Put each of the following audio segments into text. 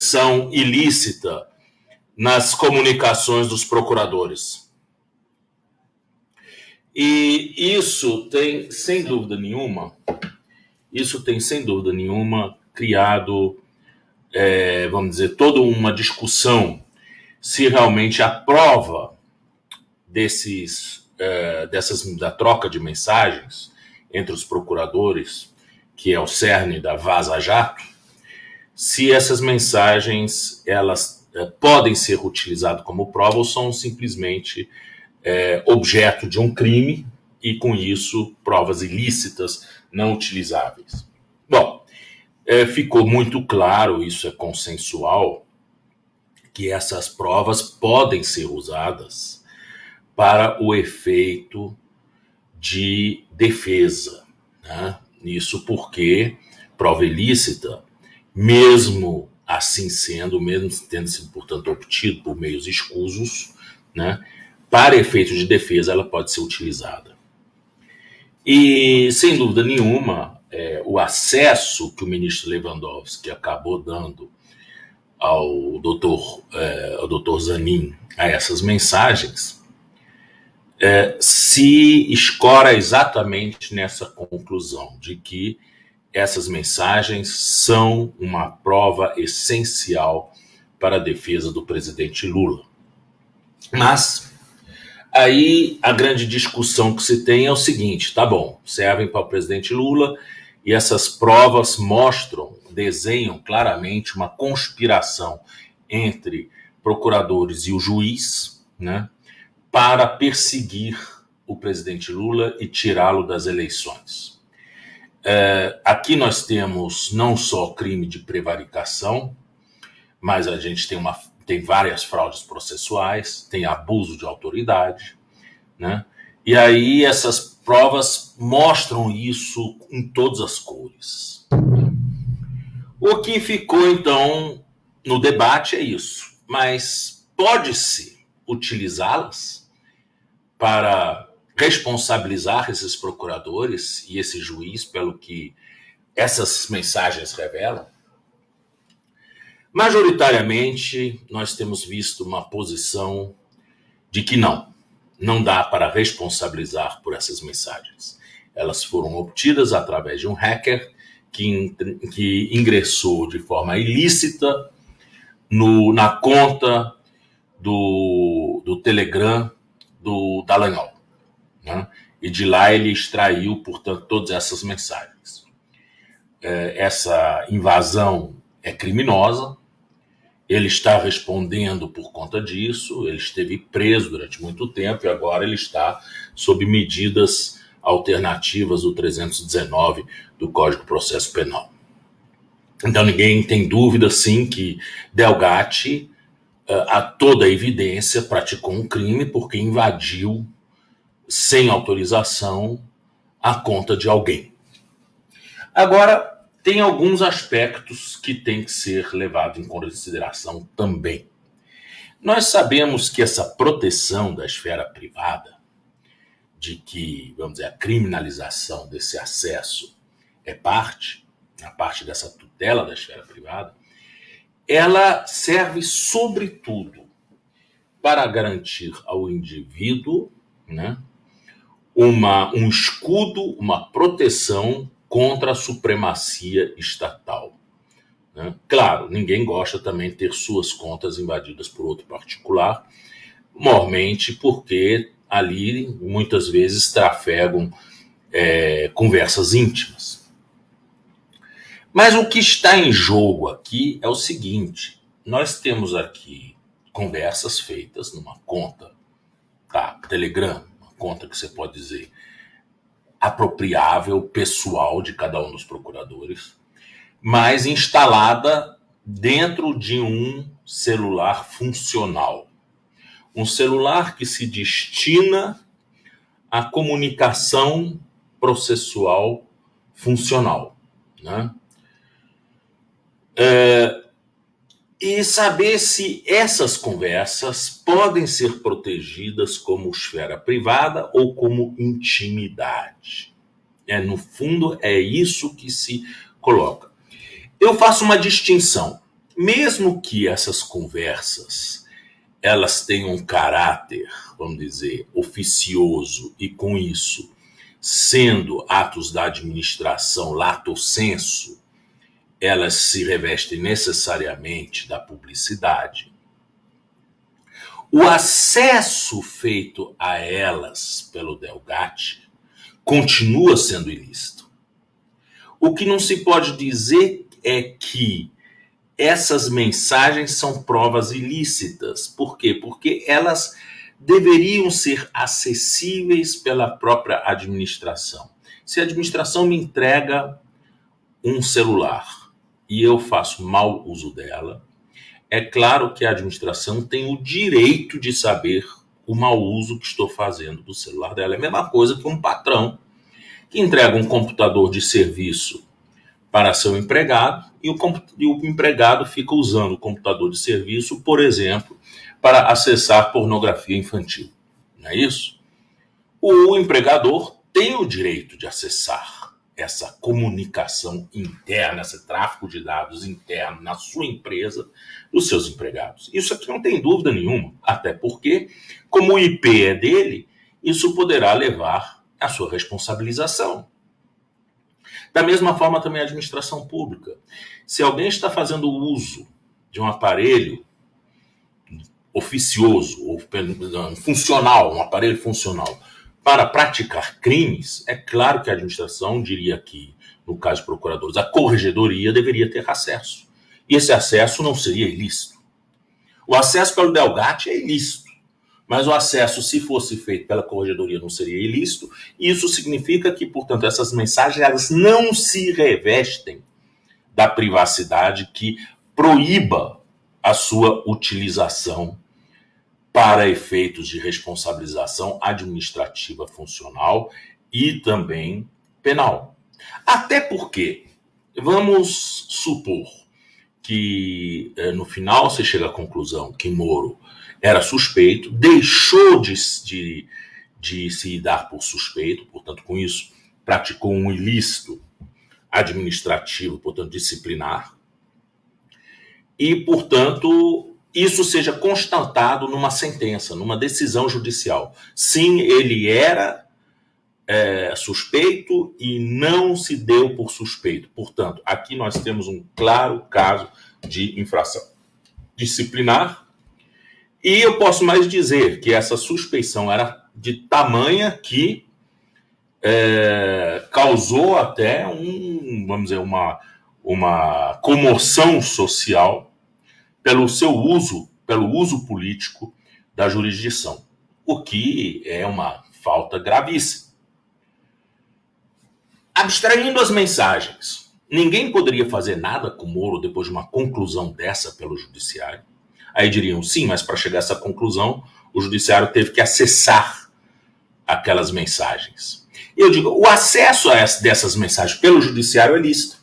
intervenção ilícita nas comunicações dos procuradores. E isso tem, sem dúvida nenhuma, criado, vamos dizer, toda uma discussão se realmente a prova da troca de mensagens entre os procuradores, que é o cerne da Vaza Jato, se essas mensagens elas podem ser utilizadas como prova ou são simplesmente objeto de um crime e, com isso, provas ilícitas não utilizáveis. Bom, ficou muito claro, isso é consensual, que essas provas podem ser usadas para o efeito de defesa, né? Isso porque prova ilícita, mesmo assim sendo, mesmo tendo sido, portanto, obtido por meios escusos, né, para efeito de defesa ela pode ser utilizada. E, sem dúvida nenhuma, o acesso que o ministro Lewandowski acabou dando ao doutor Zanin a essas mensagens se escora exatamente nessa conclusão de que essas mensagens são uma prova essencial para a defesa do presidente Lula. Mas aí a grande discussão que se tem é o seguinte: tá bom, servem para o presidente Lula e essas provas desenham claramente uma conspiração entre procuradores e o juiz, né, para perseguir o presidente Lula e tirá-lo das eleições. Aqui nós temos não só crime de prevaricação, mas a gente tem várias fraudes processuais, tem abuso de autoridade, né? E aí essas provas mostram isso em todas as cores. O que ficou, então, no debate é isso. Mas pode-se utilizá-las para responsabilizar esses procuradores e esse juiz pelo que essas mensagens revelam? Majoritariamente, nós temos visto uma posição de que não dá para responsabilizar por essas mensagens. Elas foram obtidas através de um hacker que ingressou de forma ilícita na conta do Telegram do Dallagnol, né? E de lá ele extraiu, portanto, todas essas mensagens. Essa invasão é criminosa, ele está respondendo por conta disso, ele esteve preso durante muito tempo e agora ele está sob medidas alternativas do 319 do Código de Processo Penal. Então ninguém tem dúvida, sim, que Delgatti, a toda evidência, praticou um crime porque invadiu, sem autorização, a conta de alguém. Agora, tem alguns aspectos que têm que ser levados em consideração também. Nós sabemos que essa proteção da esfera privada, de que, vamos dizer, a criminalização desse acesso é a parte dessa tutela da esfera privada, ela serve, sobretudo, para garantir ao indivíduo, né, um escudo, uma proteção contra a supremacia estatal, né? Claro, ninguém gosta também de ter suas contas invadidas por outro particular, mormente porque ali muitas vezes trafegam conversas íntimas. Mas o que está em jogo aqui é o seguinte: nós temos aqui conversas feitas numa conta, Telegram, uma conta que você pode dizer apropriável, pessoal de cada um dos procuradores, mas instalada dentro de um celular funcional. Um celular que se destina à comunicação processual funcional, né? E saber se essas conversas podem ser protegidas como esfera privada ou como intimidade. No fundo, é isso que se coloca. Eu faço uma distinção. Mesmo que essas conversas elas tenham um caráter, vamos dizer, oficioso e com isso, sendo atos da administração lato sensu, elas se revestem necessariamente da publicidade. O acesso feito a elas pelo Delgatti continua sendo ilícito. O que não se pode dizer é que essas mensagens são provas ilícitas. Por quê? Porque elas deveriam ser acessíveis pela própria administração. Se a administração me entrega um celular e eu faço mau uso dela, é claro que a administração tem o direito de saber o mau uso que estou fazendo do celular dela. É a mesma coisa que um patrão que entrega um computador de serviço para seu empregado e o empregado fica usando o computador de serviço, por exemplo, para acessar pornografia infantil. Não é isso? O empregador tem o direito de acessar essa comunicação interna, esse tráfego de dados interno na sua empresa, dos seus empregados. Isso aqui não tem dúvida nenhuma, até porque, como o IP é dele, isso poderá levar à sua responsabilização. Da mesma forma, também a administração pública. Se alguém está fazendo uso de um aparelho oficioso, ou funcional, um aparelho funcional, para praticar crimes, é claro que a administração diria que, no caso de procuradores, a corregedoria deveria ter acesso. E esse acesso não seria ilícito. O acesso pelo Delgatti é ilícito, mas o acesso, se fosse feito pela corregedoria, não seria ilícito. E isso significa que, portanto, essas mensagens elas não se revestem da privacidade que proíba a sua utilização para efeitos de responsabilização administrativa funcional e também penal. Até porque, vamos supor que no final você chega à conclusão que Moro era suspeito, deixou de se dar por suspeito, portanto, com isso, praticou um ilícito administrativo, portanto, disciplinar, e, portanto, isso seja constatado numa sentença, numa decisão judicial. Sim, ele era suspeito e não se deu por suspeito. Portanto, aqui nós temos um claro caso de infração disciplinar. E eu posso mais dizer que essa suspeição era de tamanha que causou até vamos dizer, uma comoção social pelo uso político da jurisdição, o que é uma falta gravíssima. Abstraindo as mensagens, ninguém poderia fazer nada com Moro depois de uma conclusão dessa pelo judiciário. Aí diriam, sim, mas para chegar a essa conclusão, o judiciário teve que acessar aquelas mensagens. E eu digo, o acesso dessas mensagens pelo judiciário é lícito.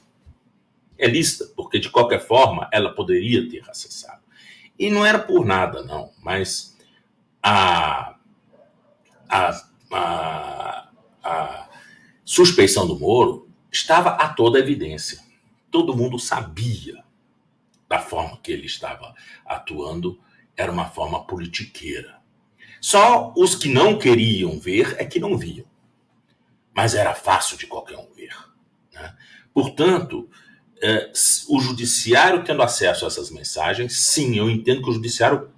É lícita, porque de qualquer forma ela poderia ter acessado. E não era por nada, não, mas a suspeição do Moro estava a toda evidência. Todo mundo sabia da forma que ele estava atuando, era uma forma politiqueira. Só os que não queriam ver é que não viam. Mas era fácil de qualquer um ver. Né? Portanto, o judiciário tendo acesso a essas mensagens, sim, eu entendo que o judiciário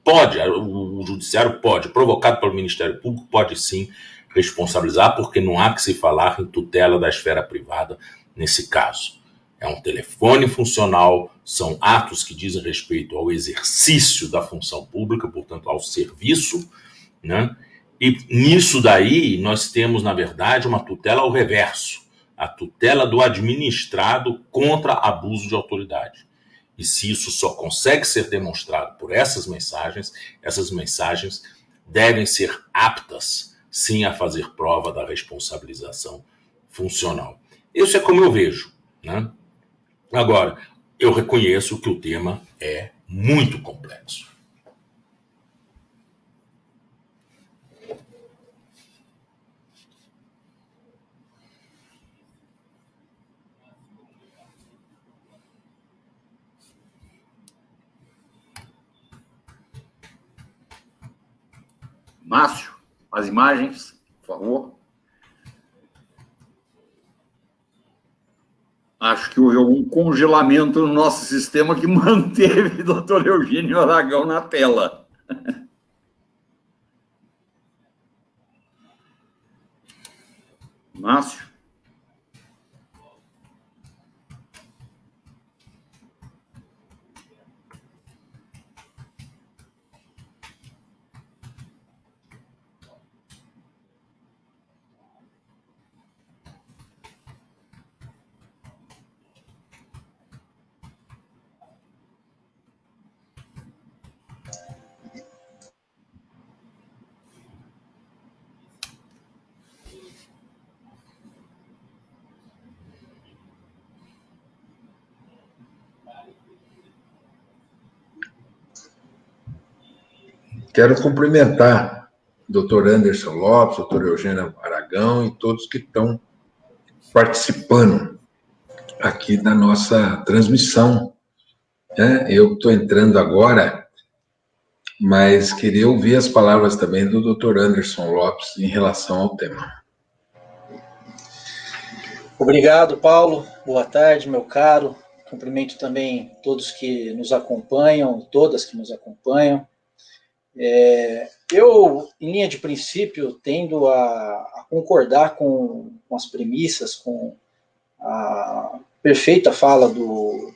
o judiciário pode, provocado pelo Ministério Público, pode sim responsabilizar, porque não há que se falar em tutela da esfera privada nesse caso. É um telefone funcional, são atos que dizem respeito ao exercício da função pública, portanto, ao serviço, né? E nisso daí nós temos, na verdade, uma tutela ao reverso, a tutela do administrado contra abuso de autoridade. E se isso só consegue ser demonstrado por essas mensagens devem ser aptas, sim, a fazer prova da responsabilização funcional. Isso é como eu vejo, né? Agora, eu reconheço que o tema é muito complexo. Márcio, as imagens, por favor. Acho que houve algum congelamento no nosso sistema que manteve o Dr. Eugênio Aragão na tela. Márcio? Quero cumprimentar o doutor Anderson Lopes, o doutor Eugênio Aragão e todos que estão participando aqui da nossa transmissão. Eu estou entrando agora, mas queria ouvir as palavras também do doutor Anderson Lopes em relação ao tema. Obrigado, Paulo. Boa tarde, meu caro. Cumprimento também todos que nos acompanham, todas que nos acompanham. Eu, em linha de princípio, tendo a concordar com as premissas, com a perfeita fala do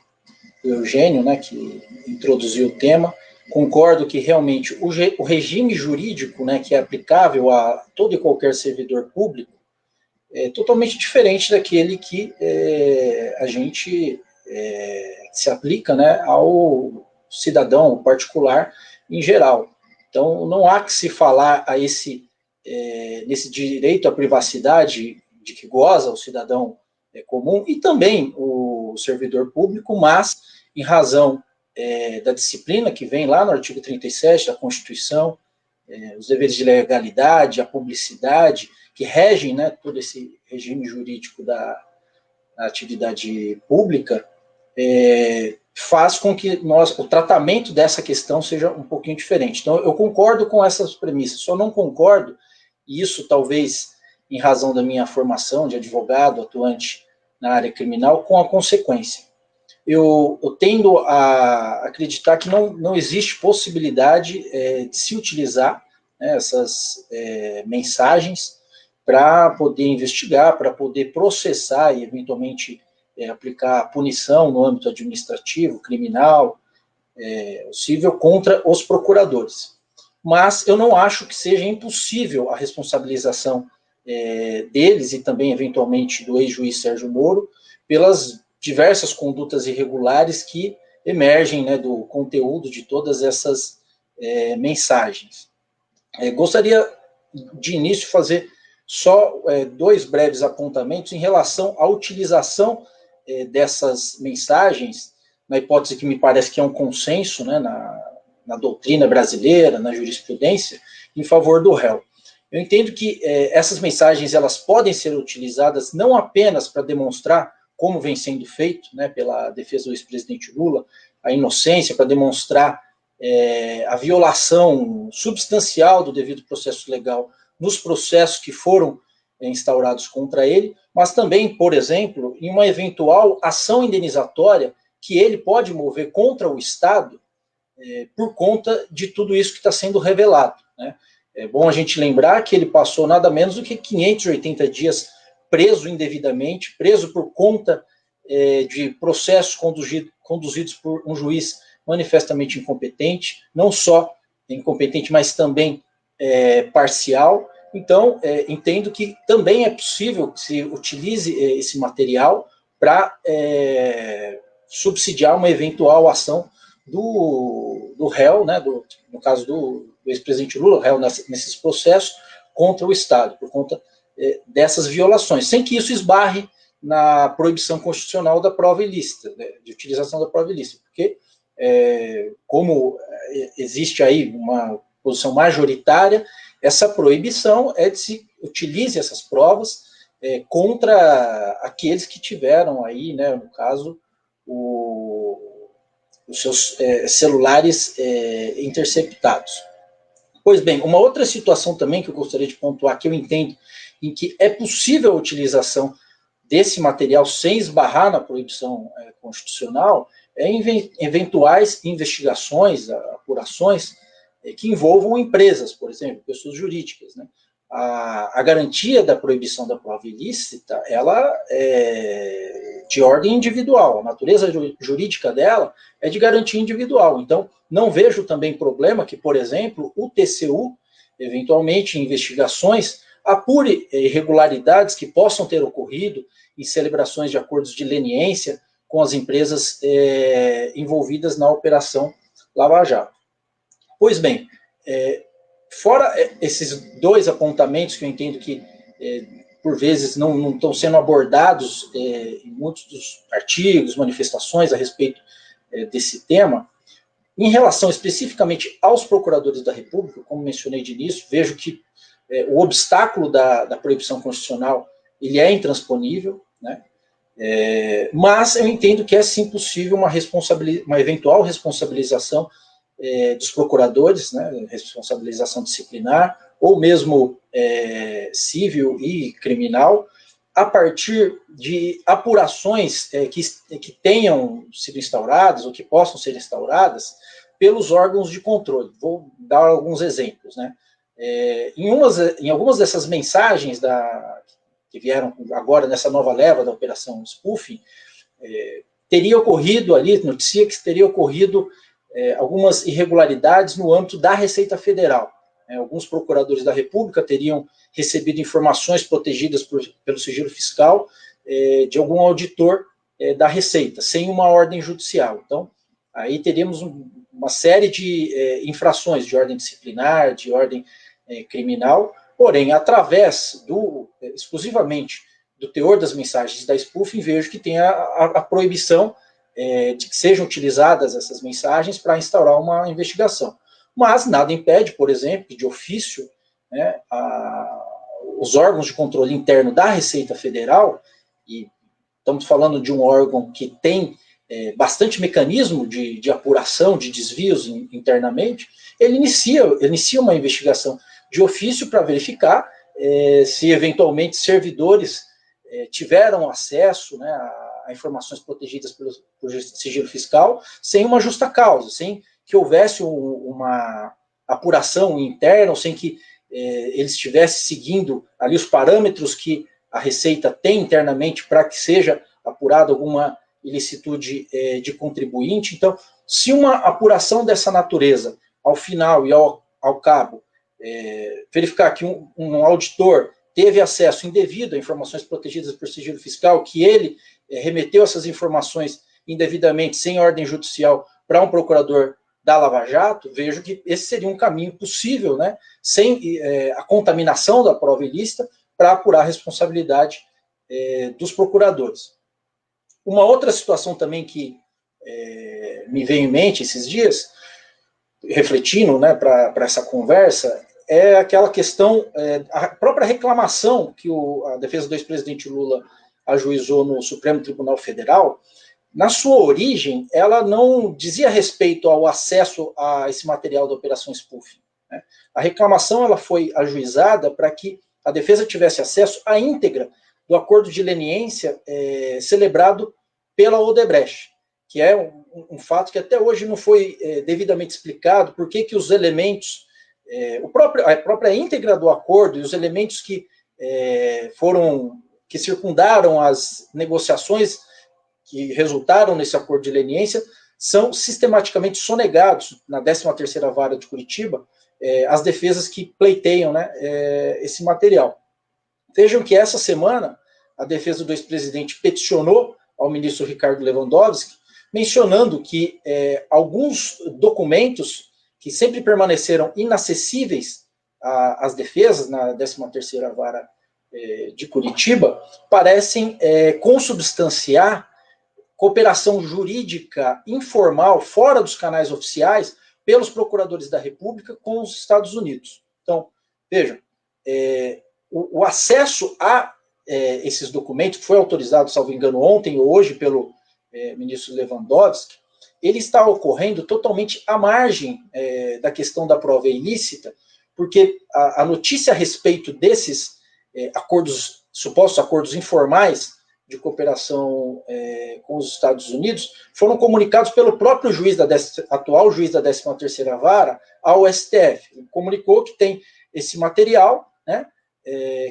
Eugênio, né, que introduziu o tema. Concordo que realmente o regime jurídico, né, que é aplicável a todo e qualquer servidor público é totalmente diferente daquele que a gente se aplica, né, ao cidadão particular em geral. Então, não há que se falar nesse direito à privacidade de que goza o cidadão comum e também o servidor público, mas em razão da disciplina que vem lá no artigo 37 da Constituição, os deveres de legalidade, a publicidade, que regem, né, todo esse regime jurídico da atividade pública, faz com que o tratamento dessa questão seja um pouquinho diferente. Então, eu concordo com essas premissas, só não concordo, e isso talvez em razão da minha formação de advogado atuante na área criminal, com a consequência. Eu tendo a acreditar que não existe possibilidade de se utilizar, né, essas mensagens para poder investigar, para poder processar e, eventualmente, aplicar punição no âmbito administrativo, criminal, civil, contra os procuradores. Mas eu não acho que seja impossível a responsabilização deles e também, eventualmente, do ex-juiz Sérgio Moro pelas diversas condutas irregulares que emergem, né, do conteúdo de todas essas mensagens. Gostaria, de início, fazer só dois breves apontamentos em relação à utilização dessas mensagens, na hipótese que me parece que é um consenso, né, na doutrina brasileira, na jurisprudência, em favor do réu. Eu entendo que essas mensagens elas podem ser utilizadas não apenas para demonstrar, como vem sendo feito, né, pela defesa do ex-presidente Lula, a inocência, para demonstrar a violação substancial do devido processo legal nos processos que foram instaurados contra ele, mas também, por exemplo, em uma eventual ação indenizatória que ele pode mover contra o Estado por conta de tudo isso que está sendo revelado, né? É bom a gente lembrar que ele passou nada menos do que 580 dias preso indevidamente, preso por conta de processos conduzidos por um juiz manifestamente incompetente, não só incompetente, mas também parcial. Então, entendo que também é possível que se utilize esse material para subsidiar uma eventual ação do réu, né, no caso do ex-presidente Lula, réu nesses processos, contra o Estado, por conta dessas violações, sem que isso esbarre na proibição constitucional da prova ilícita, né, de utilização da prova ilícita, porque como existe aí uma posição majoritária, essa proibição é de se utilize essas provas contra aqueles que tiveram aí, né, no caso, os seus celulares interceptados. Pois bem, uma outra situação também que eu gostaria de pontuar, que eu entendo, em que é possível a utilização desse material sem esbarrar na proibição constitucional, é eventuais investigações, apurações, que envolvam empresas, por exemplo, pessoas jurídicas, né? A garantia da proibição da prova ilícita, ela é de ordem individual, a natureza jurídica dela é de garantia individual. Então, não vejo também problema que, por exemplo, o TCU, eventualmente, em investigações, apure irregularidades que possam ter ocorrido em celebrações de acordos de leniência com as empresas envolvidas na Operação Lava Jato. Pois bem, fora esses dois apontamentos que eu entendo que, por vezes, não estão sendo abordados em muitos dos artigos, manifestações a respeito desse tema, em relação especificamente aos procuradores da República, como mencionei de início, vejo que o obstáculo da proibição constitucional ele é intransponível, né? Mas eu entendo que é sim possível uma eventual responsabilização dos procuradores, né, responsabilização disciplinar, ou mesmo civil e criminal, a partir de apurações que tenham sido instauradas ou que possam ser instauradas pelos órgãos de controle. Vou dar alguns exemplos, né? Em algumas dessas mensagens que vieram agora nessa nova leva da Operação Spoofing, teria ocorrido ali, noticia que teria ocorrido algumas irregularidades no âmbito da Receita Federal. Alguns procuradores da República teriam recebido informações protegidas pelo sigilo fiscal de algum auditor da Receita, sem uma ordem judicial. Então, aí teríamos uma série de infrações de ordem disciplinar, de ordem criminal, porém, através exclusivamente do teor das mensagens da spoofing, vejo que tem a proibição de que sejam utilizadas essas mensagens para instaurar uma investigação. Mas nada impede, por exemplo, que de ofício, né, os órgãos de controle interno da Receita Federal, e estamos falando de um órgão que tem bastante mecanismo de apuração de desvios internamente, ele inicia uma investigação de ofício para verificar se eventualmente servidores tiveram acesso, né, a informações protegidas pelo sigilo fiscal sem uma justa causa, sem que houvesse uma apuração interna, ou sem que eles estivessem seguindo ali os parâmetros que a Receita tem internamente para que seja apurada alguma ilicitude de contribuinte. Então, se uma apuração dessa natureza, ao final e ao cabo, verificar que um auditor teve acesso indevido a informações protegidas por sigilo fiscal, que ele remeteu essas informações indevidamente, sem ordem judicial, para um procurador da Lava Jato, vejo que esse seria um caminho possível, né, sem a contaminação da prova ilícita, para apurar a responsabilidade dos procuradores. Uma outra situação também que me veio em mente esses dias, refletindo, né, para essa conversa, é aquela questão, a própria reclamação que a defesa do ex-presidente Lula ajuizou no Supremo Tribunal Federal. Na sua origem, ela não dizia respeito ao acesso a esse material da Operação Spoofing, né? A reclamação ela foi ajuizada para que a defesa tivesse acesso à íntegra do acordo de leniência celebrado pela Odebrecht, que é um fato que até hoje não foi devidamente explicado, por que os elementos, a própria íntegra do acordo e os elementos que circundaram as negociações que resultaram nesse acordo de leniência são sistematicamente sonegados na 13ª Vara de Curitiba, as defesas que pleiteiam, né, esse material. Vejam que essa semana a defesa do ex-presidente peticionou ao ministro Ricardo Lewandowski, mencionando que alguns documentos que sempre permaneceram inacessíveis às defesas na 13ª Vara de Curitiba parecem consubstanciar cooperação jurídica informal fora dos canais oficiais pelos procuradores da República com os Estados Unidos. Então, vejam, o acesso a esses documentos, que foi autorizado, salvo engano, ontem ou hoje pelo ministro Lewandowski, ele está ocorrendo totalmente à margem da questão da prova ilícita, porque a notícia a respeito desses supostos acordos informais de cooperação com os Estados Unidos foram comunicados pelo próprio atual juiz da 13ª Vara ao STF. Ele comunicou que tem esse material, né,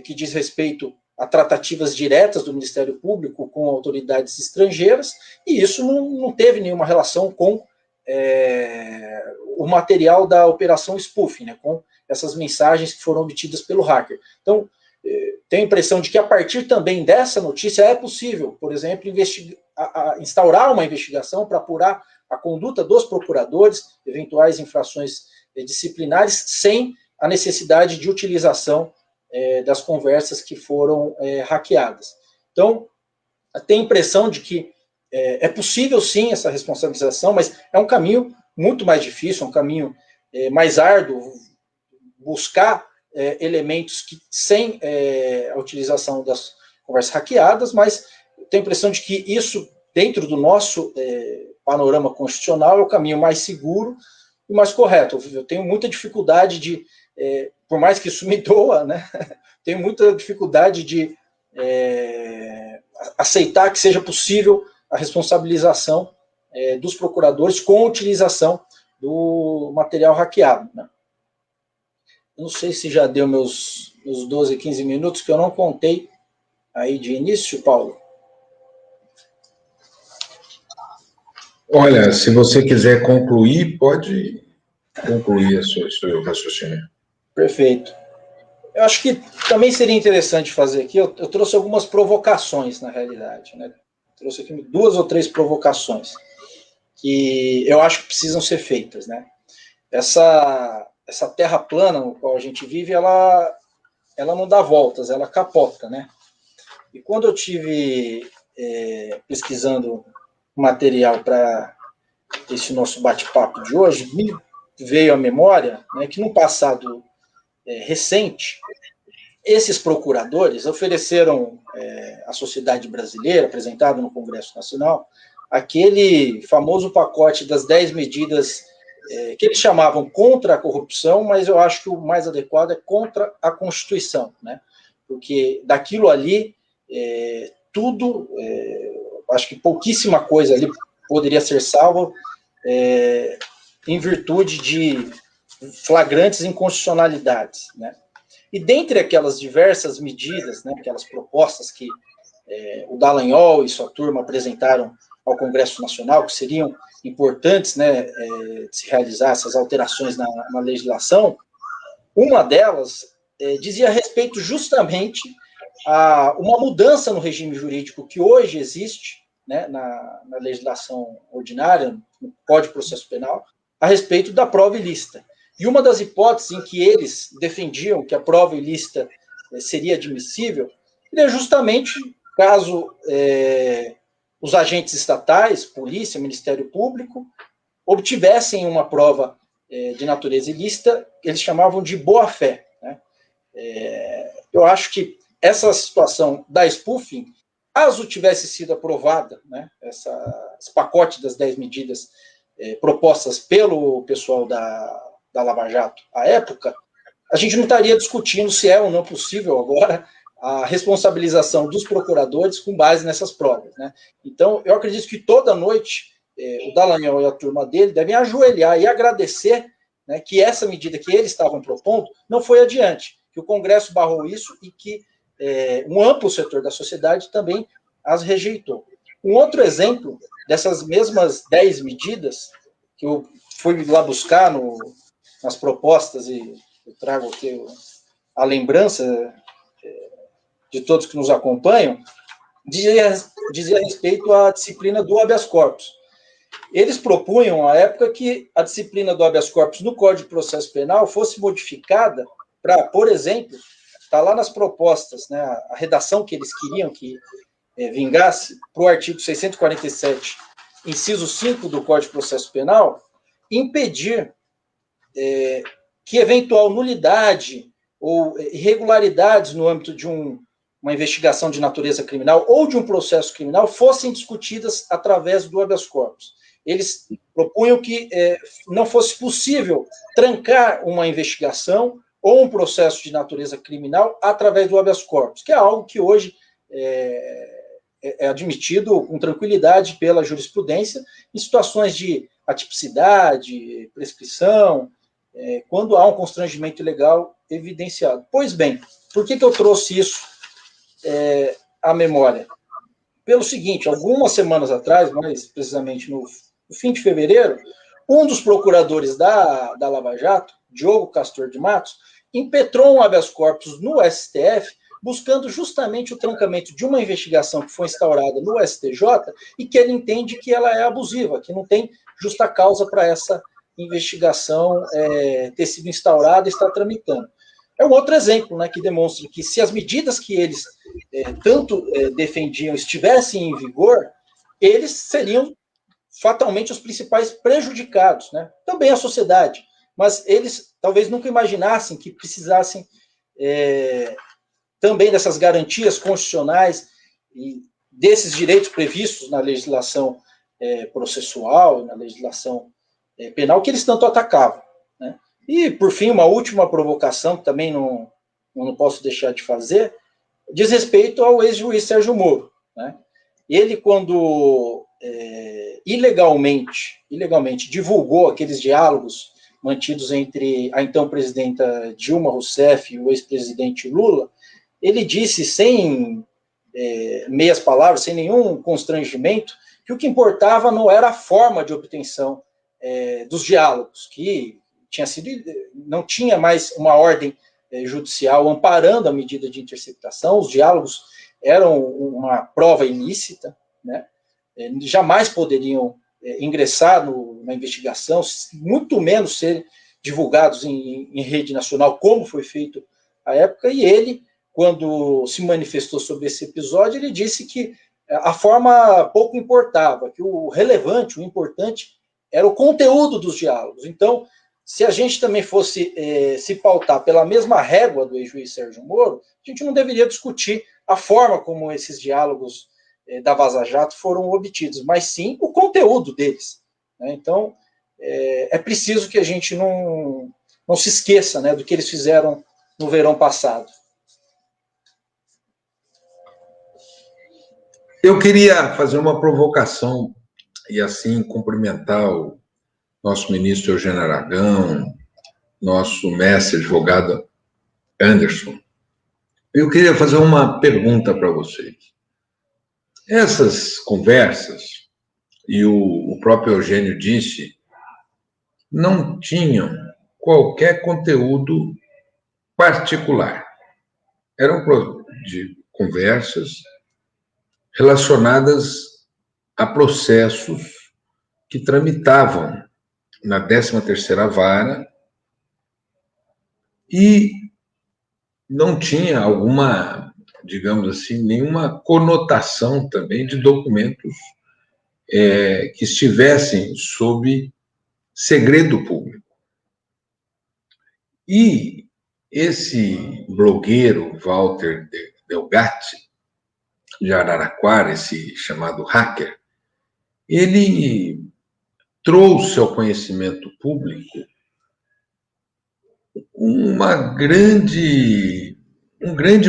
que diz respeito a tratativas diretas do Ministério Público com autoridades estrangeiras, e isso não teve nenhuma relação com o material da operação spoofing, né, com essas mensagens que foram obtidas pelo hacker. Então, tenho a impressão de que a partir também dessa notícia é possível, por exemplo, instaurar uma investigação para apurar a conduta dos procuradores, eventuais infrações disciplinares, sem a necessidade de utilização das conversas que foram hackeadas. Então, tenho a impressão de que é possível, sim, essa responsabilização, mas é um caminho muito mais difícil, um caminho mais árduo, buscar elementos que, sem a utilização das conversas hackeadas, mas tenho a impressão de que isso, dentro do nosso panorama constitucional, é o caminho mais seguro e mais correto. Eu tenho muita dificuldade de, por mais que isso me doa, né, tenho muita dificuldade de aceitar que seja possível a responsabilização dos procuradores com a utilização do material hackeado, né. Não sei se já deu meus 12, 15 minutos, que eu não contei aí de início, Paulo. Olha, se você quiser concluir, pode concluir o seu raciocínio. Perfeito. Eu acho que também seria interessante fazer aqui, eu trouxe algumas provocações, na realidade, né? Trouxe aqui 2 ou 3 provocações que eu acho que precisam ser feitas, né? Essa terra plana no qual a gente vive, ela não dá voltas, ela capota, né? E quando eu tive pesquisando material para esse nosso bate-papo de hoje, me veio à memória, né, que no passado recente, esses procuradores ofereceram à sociedade brasileira, apresentado no Congresso Nacional, aquele famoso pacote das 10 medidas que eles chamavam contra a corrupção, mas eu acho que o mais adequado é contra a Constituição, né? Porque daquilo ali, tudo, acho que pouquíssima coisa ali poderia ser salva em virtude de flagrantes inconstitucionalidades, né? E dentre aquelas diversas medidas, né, aquelas propostas que o Dallagnol e sua turma apresentaram ao Congresso Nacional, que seriam importantes, né, de se realizar essas alterações na legislação, uma delas dizia respeito justamente a uma mudança no regime jurídico que hoje existe, né, na legislação ordinária, no Código de Processo Penal, a respeito da prova ilícita. E uma das hipóteses em que eles defendiam que a prova ilícita seria admissível seria justamente caso os agentes estatais, polícia, Ministério Público, obtivessem uma prova de natureza ilícita, eles chamavam de boa-fé, né? Eu acho que essa situação da spoofing, caso tivesse sido aprovada, né, esse pacote das 10 medidas propostas pelo pessoal da Lava Jato à época, a gente não estaria discutindo se é ou não possível agora a responsabilização dos procuradores com base nessas provas, né? Então, eu acredito que toda noite o Dallagnol e a turma dele devem ajoelhar e agradecer, né, que essa medida que eles estavam propondo não foi adiante, que o Congresso barrou isso e que um amplo setor da sociedade também as rejeitou. Um outro exemplo dessas mesmas 10 medidas, que eu fui lá buscar nas propostas, e eu trago aqui a lembrança de todos que nos acompanham, dizia respeito à disciplina do habeas corpus. Eles propunham, à época, que a disciplina do habeas corpus no Código de Processo Penal fosse modificada para, por exemplo, está lá nas propostas, né, a redação que eles queriam que vingasse para o artigo 647, inciso 5 do Código de Processo Penal, impedir que eventual nulidade ou irregularidades no âmbito de uma investigação de natureza criminal ou de um processo criminal fossem discutidas através do habeas corpus. Eles propunham que não fosse possível trancar uma investigação ou um processo de natureza criminal através do habeas corpus, que é algo que hoje é admitido com tranquilidade pela jurisprudência em situações de atipicidade, prescrição, quando há um constrangimento ilegal evidenciado. Pois bem, por que eu trouxe isso à memória? Pelo seguinte, algumas semanas atrás, mais precisamente no fim de fevereiro, um dos procuradores da Lava Jato, Diogo Castor de Matos, impetrou um habeas corpus no STF, buscando justamente o trancamento de uma investigação que foi instaurada no STJ e que ele entende que ela é abusiva, que não tem justa causa para essa investigação ter sido instaurada e estar tramitando. É um outro exemplo, né, que demonstra que se as medidas que eles tanto defendiam estivessem em vigor, eles seriam fatalmente os principais prejudicados, né? Também a sociedade, mas eles talvez nunca imaginassem que precisassem também dessas garantias constitucionais e desses direitos previstos na legislação processual, na legislação penal, que eles tanto atacavam, né? E, por fim, uma última provocação, que também não posso deixar de fazer, diz respeito ao ex-juiz Sérgio Moro, né? Ele, quando ilegalmente divulgou aqueles diálogos mantidos entre a então presidenta Dilma Rousseff e o ex-presidente Lula, ele disse, sem meias palavras, sem nenhum constrangimento, que o que importava não era a forma de obtenção dos diálogos, que não tinha mais uma ordem judicial amparando a medida de interceptação, os diálogos eram uma prova ilícita, né? Jamais poderiam ingressar na investigação, muito menos ser divulgados em rede nacional, como foi feito à época, e ele, quando se manifestou sobre esse episódio, ele disse que a forma pouco importava, que o relevante, o importante, era o conteúdo dos diálogos. Então, se a gente também fosse se pautar pela mesma régua do ex-juiz Sérgio Moro, a gente não deveria discutir a forma como esses diálogos da Vaza Jato foram obtidos, mas sim o conteúdo deles, né? Então, é preciso que a gente não se esqueça, né, do que eles fizeram no verão passado. Eu queria fazer uma provocação e, assim, cumprimentar o nosso ministro Eugênio Aragão, nosso mestre advogado Anderson. Eu queria fazer uma pergunta para vocês. Essas conversas, e o próprio Eugênio disse, não tinham qualquer conteúdo particular. Eram de conversas relacionadas a processos que tramitavam na 13ª Vara e não tinha alguma, digamos assim, nenhuma conotação também de documentos que estivessem sob segredo público. E esse blogueiro, Walter Delgatti, de Araraquara, esse chamado hacker, ele trouxe ao conhecimento público um grande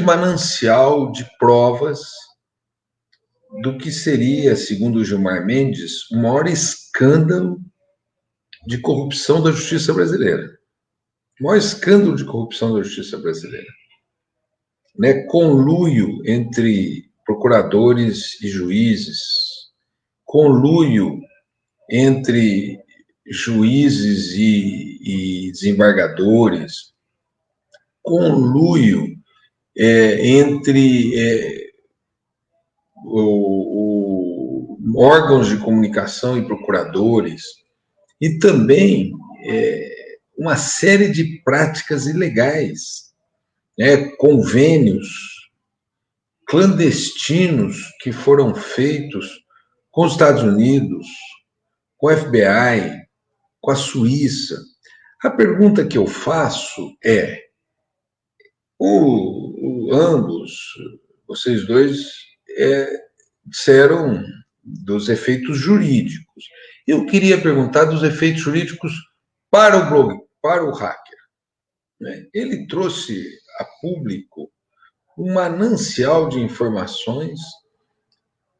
manancial de provas do que seria, segundo o Gilmar Mendes, o maior escândalo de corrupção da justiça brasileira. O maior escândalo de corrupção da justiça brasileira. Né? Conluio entre procuradores e juízes, conluio entre juízes e desembargadores, conluio entre órgãos de comunicação e procuradores, e também uma série de práticas ilegais, convênios clandestinos que foram feitos com os Estados Unidos, com o FBI, com a Suíça. A pergunta que eu faço é: ambos, vocês dois, disseram dos efeitos jurídicos. Eu queria perguntar dos efeitos jurídicos para o blog, para o hacker. né, ele trouxe a público um manancial de informações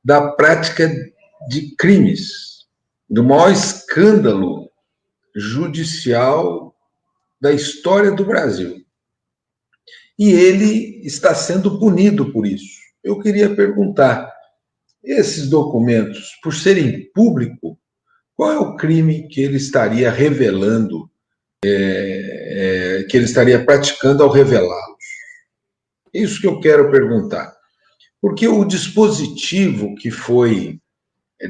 da prática de crimes, do maior escândalo judicial da história do Brasil. E ele está sendo punido por isso. Eu queria perguntar, esses documentos, por serem público, qual é o crime que ele estaria revelando, que ele estaria praticando ao revelá-los? Isso que eu quero perguntar. Porque o dispositivo que foi,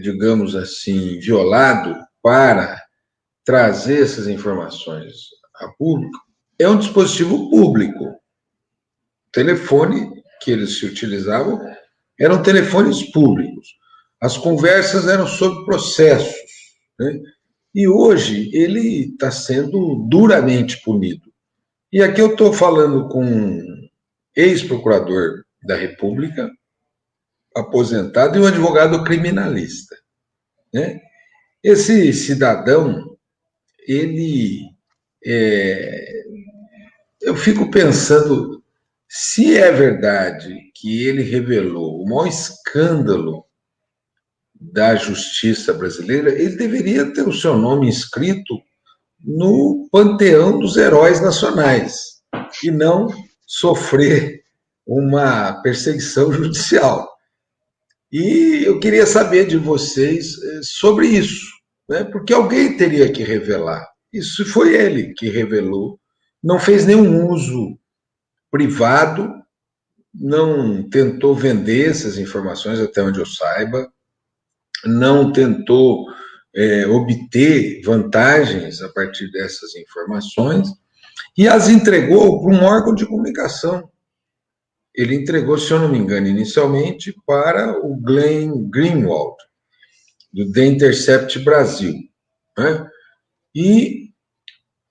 digamos assim, violado para trazer essas informações a público é um dispositivo público. O telefone que eles se utilizavam eram telefones públicos. As conversas eram sobre processos, né? E hoje ele está sendo duramente punido. E aqui eu estou falando com um ex-procurador da República, aposentado, e um advogado criminalista, né? Esse cidadão, eu fico pensando, se é verdade que ele revelou o maior escândalo da justiça brasileira, ele deveria ter o seu nome inscrito no panteão dos heróis nacionais e não sofrer uma perseguição judicial. E eu queria saber de vocês sobre isso, né? Porque alguém teria que revelar. Isso foi ele que revelou, não fez nenhum uso privado, não tentou vender essas informações, até onde eu saiba, não tentou obter vantagens a partir dessas informações, e as entregou para um órgão de comunicação. Ele entregou, se eu não me engano, inicialmente para o Glenn Greenwald, do The Intercept Brasil, né? E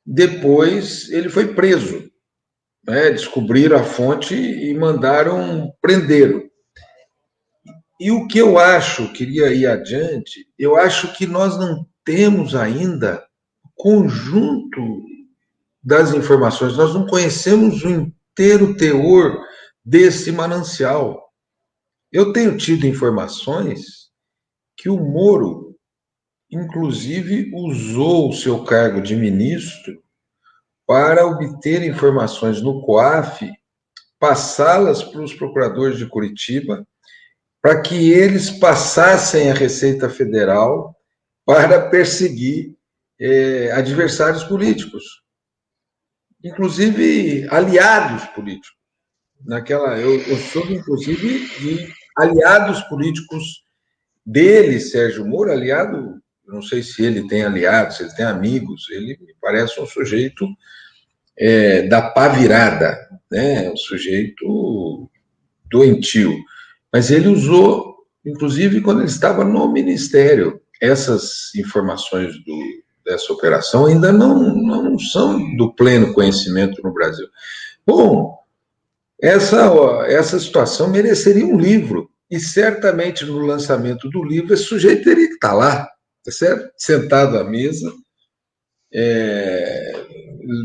depois ele foi preso, né? Descobriram a fonte e mandaram prendê-lo. E o que eu acho, queria ir adiante, eu acho que nós não temos ainda o conjunto das informações, nós não conhecemos o inteiro teor desse manancial. Eu tenho tido informações que o Moro, inclusive, usou o seu cargo de ministro para obter informações no COAF, passá-las para os procuradores de Curitiba, para que eles passassem à Receita Federal para perseguir adversários políticos, inclusive aliados políticos. Eu soube, inclusive, de aliados políticos dele, Sérgio Moro, aliado, não sei se ele tem aliados, se ele tem amigos, ele me parece um sujeito da pá virada, né? Um sujeito doentio. Mas ele usou, inclusive, quando ele estava no Ministério. Essas informações dessa operação ainda não são do pleno conhecimento no Brasil. Bom, essa situação mereceria um livro, e certamente no lançamento do livro esse sujeito teria que estar lá, tá certo? Sentado à mesa,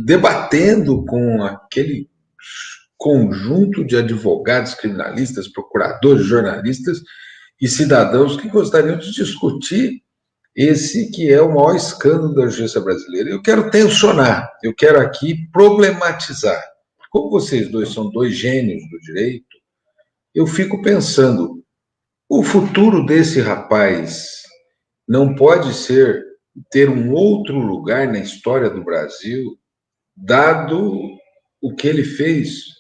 debatendo com aquele conjunto de advogados criminalistas, procuradores, jornalistas e cidadãos que gostariam de discutir esse que é o maior escândalo da justiça brasileira. Eu quero tensionar, eu quero aqui problematizar. Como vocês dois são dois gênios do direito, eu fico pensando, o futuro desse rapaz não pode ter um outro lugar na história do Brasil, dado o que ele fez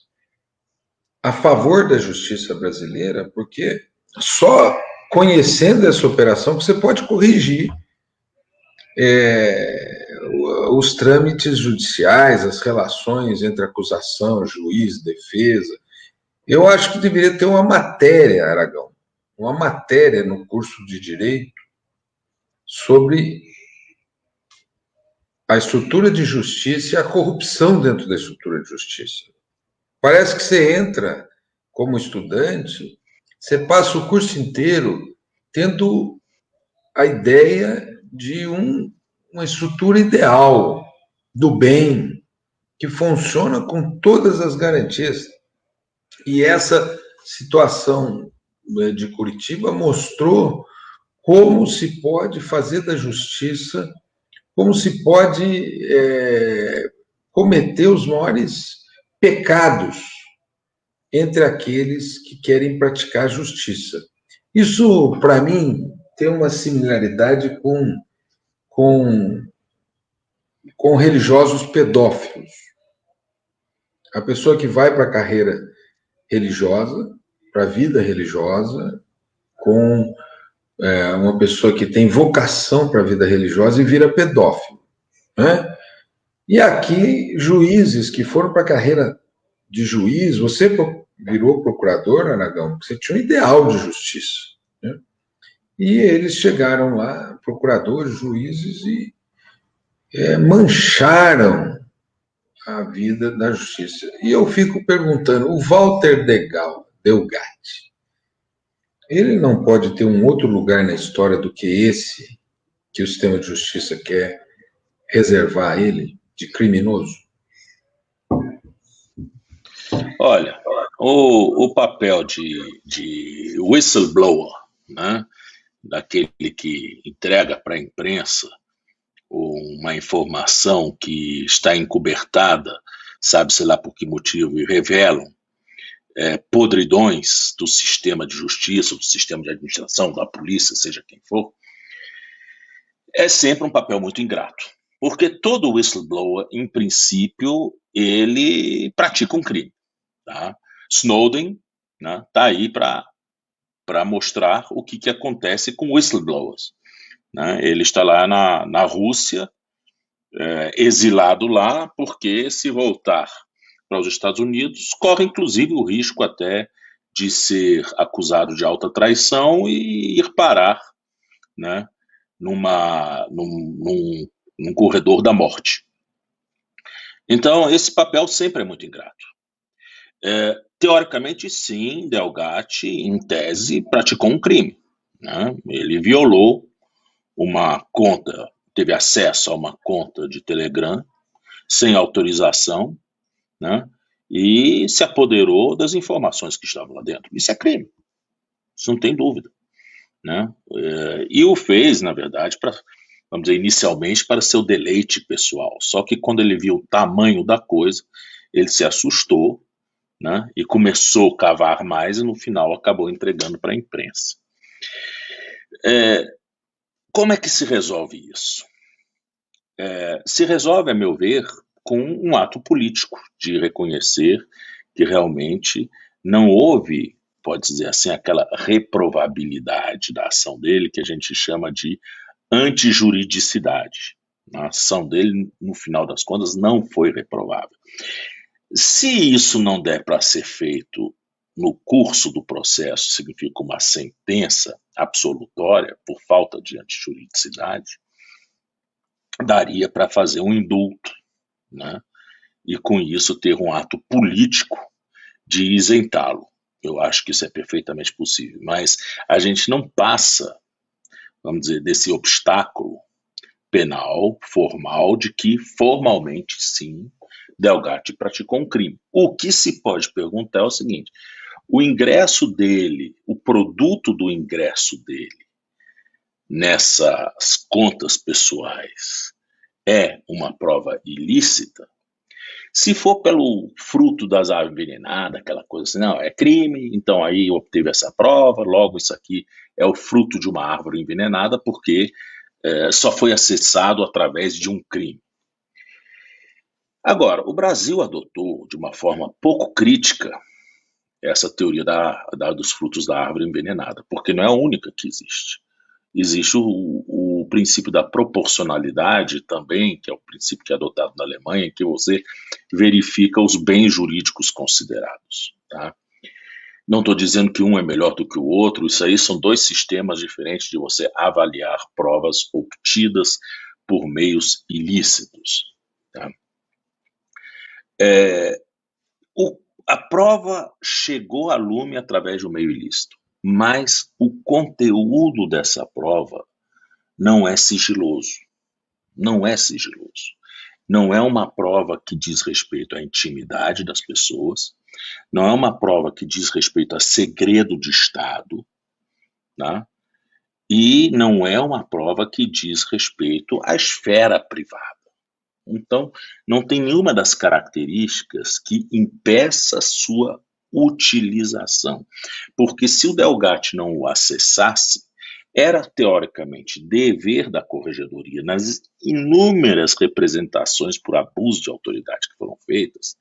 a favor da justiça brasileira, porque só conhecendo essa operação você pode corrigir os trâmites judiciais, as relações entre acusação, juiz, defesa. Eu acho que deveria ter uma matéria, Aragão, uma matéria no curso de Direito sobre a estrutura de justiça e a corrupção dentro da estrutura de justiça. Parece que você entra como estudante, você passa o curso inteiro tendo a ideia de uma estrutura ideal, do bem, que funciona com todas as garantias. E essa situação de Curitiba mostrou como se pode fazer da justiça, como se pode cometer os maiores pecados entre aqueles que querem praticar justiça. Isso, para mim, tem uma similaridade com religiosos pedófilos. A pessoa que vai para a carreira religiosa, para a vida religiosa, com uma pessoa que tem vocação para a vida religiosa e vira pedófilo, né? E aqui, juízes que foram para a carreira de juiz, você virou procurador, Aragão, porque você tinha um ideal de justiça, né? E eles chegaram lá, procuradores, juízes, e mancharam a vida da justiça. E eu fico perguntando, o Walter Delgatti, ele não pode ter um outro lugar na história do que esse que o sistema de justiça quer reservar a ele, de criminoso? Olha, o papel de whistleblower, né, daquele que entrega para a imprensa uma informação que está encobertada, sabe-se lá por que motivo, e revelam podridões do sistema de justiça, do sistema de administração, da polícia, seja quem for, é sempre um papel muito ingrato. Porque todo whistleblower, em princípio, ele pratica um crime. Tá? Snowden, né, tá aí para mostrar o que acontece com whistleblowers. Né? Ele está lá na Rússia, exilado lá, porque se voltar para os Estados Unidos, corre inclusive o risco até de ser acusado de alta traição e ir parar, né, num corredor da morte. Então, esse papel sempre é muito ingrato. Teoricamente, sim, Delgatti, em tese, praticou um crime. Né? Ele violou uma conta, teve acesso a uma conta de Telegram sem autorização, né? E se apoderou das informações que estavam lá dentro. Isso é crime, isso não tem dúvida. Né? E o fez, na verdade, vamos dizer, inicialmente para seu deleite pessoal. Só que quando ele viu o tamanho da coisa, ele se assustou, né? E começou a cavar mais e no final acabou entregando para a imprensa. Como é que se resolve isso? Se resolve, a meu ver, com um ato político de reconhecer que realmente não houve, pode dizer assim, aquela reprovabilidade da ação dele, que a gente chama de antijuridicidade. A ação dele, no final das contas, não foi reprovável. Se isso não der para ser feito no curso do processo, significa uma sentença absolutória por falta de antijuridicidade, daria para fazer um indulto, né? E com isso ter um ato político de isentá-lo. Eu acho que isso é perfeitamente possível, mas a gente não passa, vamos dizer, desse obstáculo penal, formal, de que formalmente, sim, Delgatti praticou um crime. O que se pode perguntar é o seguinte: o ingresso dele, o produto do ingresso dele nessas contas pessoais é uma prova ilícita? Se for pelo fruto das aves envenenadas, aquela coisa assim, não, é crime, então aí obteve essa prova, logo isso aqui é o fruto de uma árvore envenenada, porque só foi acessado através de um crime. Agora, o Brasil adotou de uma forma pouco crítica essa teoria dos frutos da árvore envenenada, porque não é a única que existe. Existe o princípio da proporcionalidade também, que é o princípio que é adotado na Alemanha, em que você verifica os bens jurídicos considerados. Tá? Não estou dizendo que um é melhor do que o outro, isso aí são dois sistemas diferentes de você avaliar provas obtidas por meios ilícitos. Tá? A prova chegou a lume através de um meio ilícito, mas o conteúdo dessa prova não é sigiloso. Não é sigiloso. não é uma prova que diz respeito à intimidade das pessoas, não é uma prova que diz respeito a segredo de Estado, tá? E não é uma prova que diz respeito à esfera privada. Então, não tem nenhuma das características que impeça sua utilização. Porque se o Delgatti não o acessasse, era teoricamente dever da Corregedoria, nas inúmeras representações por abuso de autoridade que foram feitas,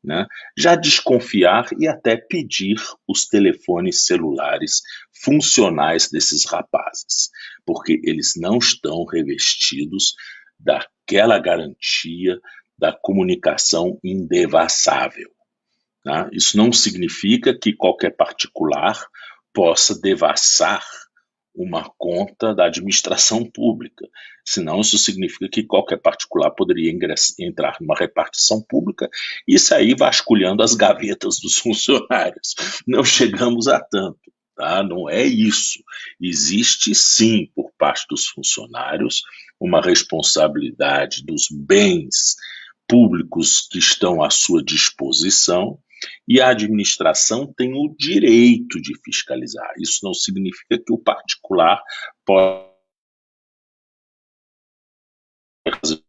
né, já desconfiar e até pedir os telefones celulares funcionais desses rapazes, porque eles não estão revestidos daquela garantia da comunicação indevassável. Tá? Isso não significa que qualquer particular possa devassar uma conta da administração pública, senão isso significa que qualquer particular poderia entrar numa repartição pública e sair vasculhando as gavetas dos funcionários. Não chegamos a tanto, tá? Não é isso. Existe sim, por parte dos funcionários, uma responsabilidade dos bens públicos que estão à sua disposição, e a administração tem o direito de fiscalizar. Isso não significa que o particular pode fazer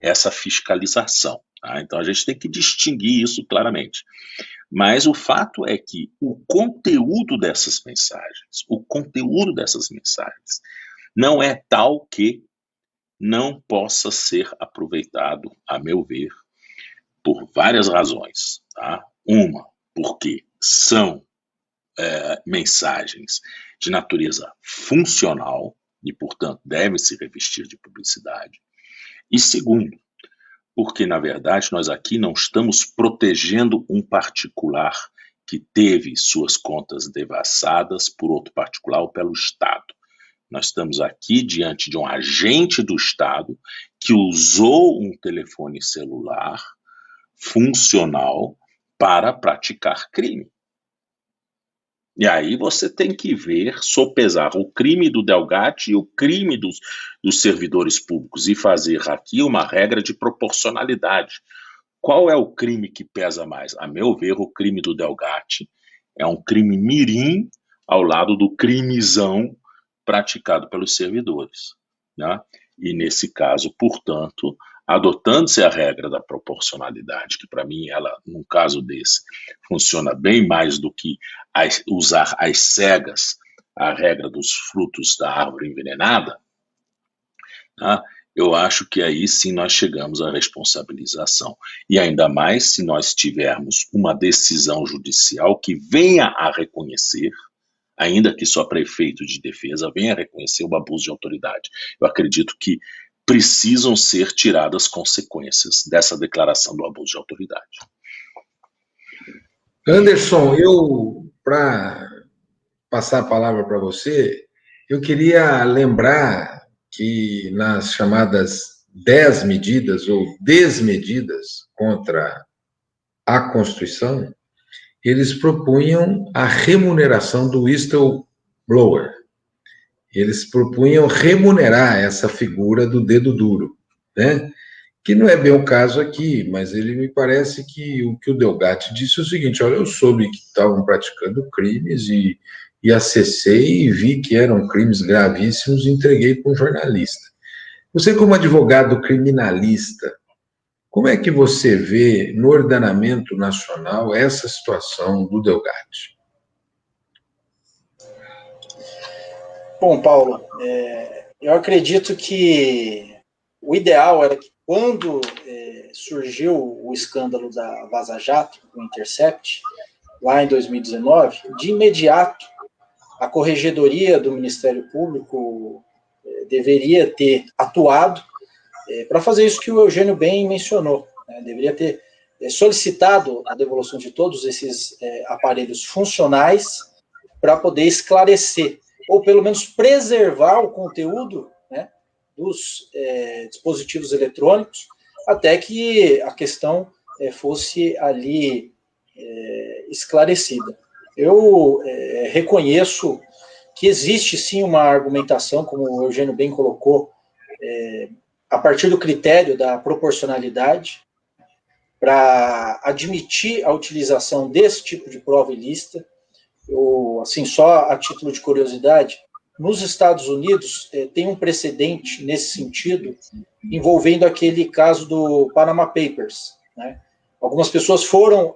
essa fiscalização. Tá? Então a gente tem que distinguir isso claramente. Mas o fato é que o conteúdo dessas mensagens não é tal que não possa ser aproveitado, a meu ver, por várias razões. Tá? Uma, porque são mensagens de natureza funcional e, portanto, devem se revestir de publicidade. E segundo, porque, na verdade, nós aqui não estamos protegendo um particular que teve suas contas devassadas por outro particular ou pelo Estado. Nós estamos aqui diante de um agente do Estado que usou um telefone celular funcional para praticar crime. E aí você tem que ver, sopesar o crime do Delgatti e o crime dos servidores públicos e fazer aqui uma regra de proporcionalidade. Qual é o crime que pesa mais? A meu ver, o crime do Delgatti é um crime mirim ao lado do crimezão praticado pelos servidores, né? E nesse caso, portanto, adotando-se a regra da proporcionalidade, que para mim ela, num caso desse, funciona bem mais do que usar às cegas a regra dos frutos da árvore envenenada, tá? Eu acho que aí sim nós chegamos à responsabilização. E ainda mais se nós tivermos uma decisão judicial que venha a reconhecer, ainda que só prefeito de defesa venha a reconhecer o abuso de autoridade. Eu acredito que precisam ser tiradas consequências dessa declaração do abuso de autoridade. Anderson, para passar a palavra para você, eu queria lembrar que nas chamadas 10 medidas ou desmedidas contra a Constituição, eles propunham a remuneração do whistleblower. Eles propunham remunerar essa figura do dedo duro, né? Que não é bem o caso aqui, mas ele me parece que o Delgatti disse é o seguinte: olha, eu soube que estavam praticando crimes e acessei e vi que eram crimes gravíssimos e entreguei para um jornalista. Você, como advogado criminalista, como é que você vê no ordenamento nacional essa situação do Delgatti? Bom, Paulo, eu acredito que o ideal era que quando surgiu o escândalo da Vaza Jato, o Intercept, lá em 2019, de imediato a Corregedoria do Ministério Público deveria ter atuado para fazer isso que o Eugênio bem mencionou, né? Deveria ter solicitado a devolução de todos esses aparelhos funcionais para poder esclarecer, ou pelo menos preservar o conteúdo, né, dos dispositivos eletrônicos, até que a questão fosse ali esclarecida. Eu reconheço que existe sim uma argumentação, como o Eugênio bem colocou, a partir do critério da proporcionalidade, para admitir a utilização desse tipo de prova ilícita. Eu, assim, só a título de curiosidade, nos Estados Unidos tem um precedente nesse sentido, envolvendo aquele caso do Panama Papers, né? Algumas pessoas foram,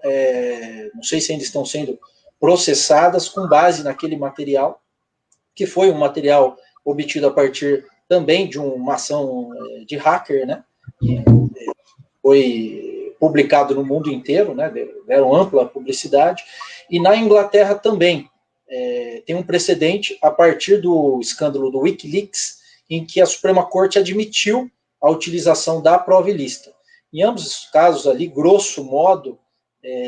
não sei se ainda estão sendo processadas com base naquele material, que foi um material obtido a partir também de uma ação de hacker, né? E foi publicado no mundo inteiro, né? Deram ampla publicidade. E na Inglaterra também tem um precedente a partir do escândalo do Wikileaks, em que a Suprema Corte admitiu a utilização da prova ilícita. Em ambos os casos ali, grosso modo,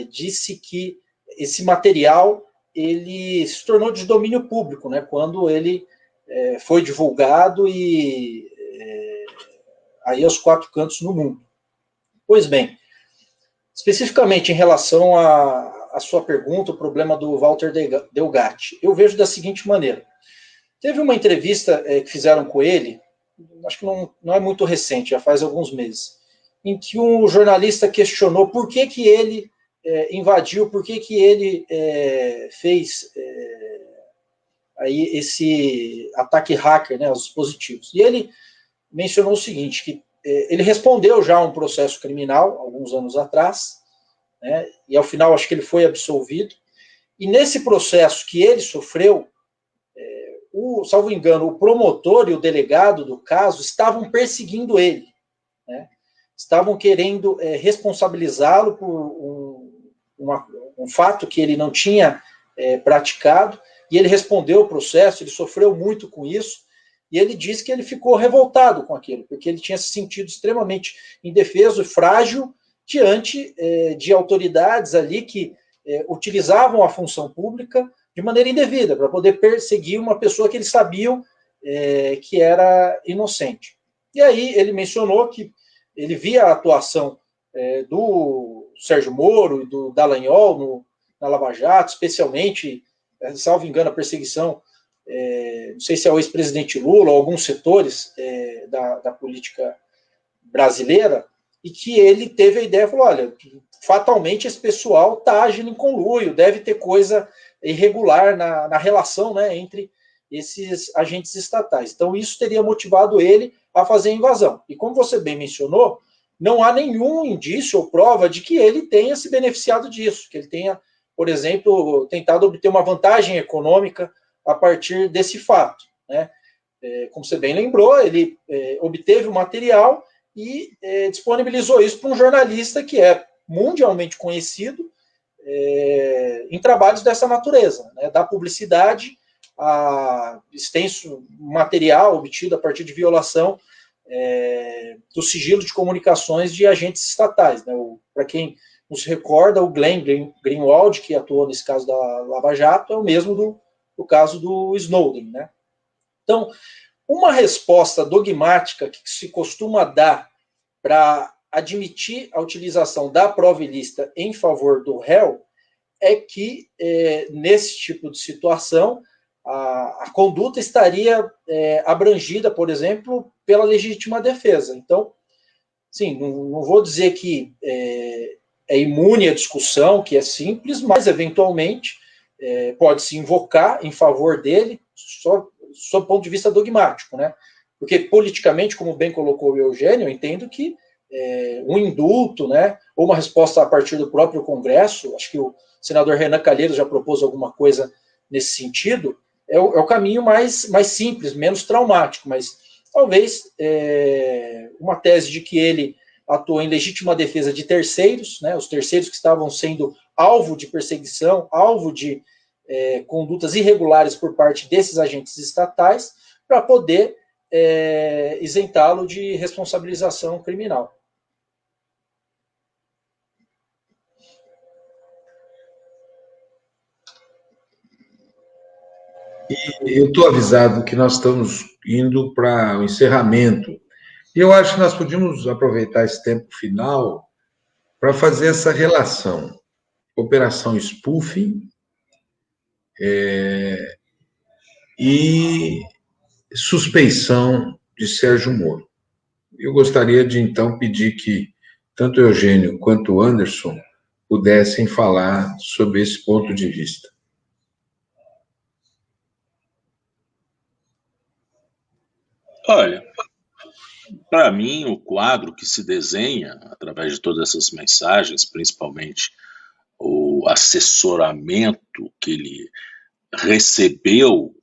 disse que esse material ele se tornou de domínio público, né, quando ele foi divulgado e aí aos 4 cantos no mundo. Pois bem, especificamente em relação à sua pergunta, o problema do Walter Delgatti, eu vejo da seguinte maneira. Teve uma entrevista que fizeram com ele, acho que não é muito recente, já faz alguns meses, em que um jornalista questionou por que ele invadiu, por que ele fez aí esse ataque hacker, né, aos dispositivos. E ele mencionou o seguinte, que ele respondeu já a um processo criminal, alguns anos atrás, né, e ao final acho que ele foi absolvido, e nesse processo que ele sofreu, salvo engano, o promotor e o delegado do caso estavam perseguindo ele, né, estavam querendo responsabilizá-lo por um fato que ele não tinha praticado, e ele respondeu o processo, ele sofreu muito com isso, e ele disse que ele ficou revoltado com aquilo, porque ele tinha se sentido extremamente indefeso e frágil diante de autoridades ali que utilizavam a função pública de maneira indevida, para poder perseguir uma pessoa que eles sabiam que era inocente. E aí ele mencionou que ele via a atuação do Sérgio Moro e do Dallagnol na Lava Jato, especialmente, salvo engano, a perseguição, não sei se é o ex-presidente Lula ou alguns setores da política brasileira, e que ele teve a ideia, falou, olha, fatalmente esse pessoal está agindo em conluio, deve ter coisa irregular na relação, né, entre esses agentes estatais. Então isso teria motivado ele a fazer a invasão. E como você bem mencionou, não há nenhum indício ou prova de que ele tenha se beneficiado disso, que ele tenha, por exemplo, tentado obter uma vantagem econômica a partir desse fato, né? Como você bem lembrou, ele obteve o material e disponibilizou isso para um jornalista que é mundialmente conhecido em trabalhos dessa natureza, né? Da publicidade a extenso material obtido a partir de violação do sigilo de comunicações de agentes estatais, né? Para quem nos recorda, o Glenn Greenwald, que atuou nesse caso da Lava Jato, é o mesmo do caso do Snowden, né? Então, uma resposta dogmática que se costuma dar para admitir a utilização da prova ilícita em favor do réu é que, nesse tipo de situação, a conduta estaria abrangida, por exemplo, pela legítima defesa. Então, sim, não vou dizer que é imune à discussão, que é simples, mas, eventualmente, pode-se invocar em favor dele, só sob o ponto de vista dogmático, né? Porque, politicamente, como bem colocou o Eugênio, eu entendo que um indulto, né, ou uma resposta a partir do próprio Congresso, acho que o senador Renan Calheiros já propôs alguma coisa nesse sentido, é o caminho mais simples, menos traumático, mas talvez uma tese de que ele atuou em legítima defesa de terceiros, né, os terceiros que estavam sendo alvo de perseguição, alvo de condutas irregulares por parte desses agentes estatais, para poder isentá-lo de responsabilização criminal. Eu estou avisado que nós estamos indo para o encerramento. E eu acho que nós podíamos aproveitar esse tempo final para fazer essa relação. Operação Spoofing e suspeição de Sérgio Moro. eu gostaria de, então, pedir que tanto o Eugênio quanto o Anderson pudessem falar sobre esse ponto de vista. Olha, para mim, o quadro que se desenha através de todas essas mensagens, principalmente o assessoramento que ele recebeu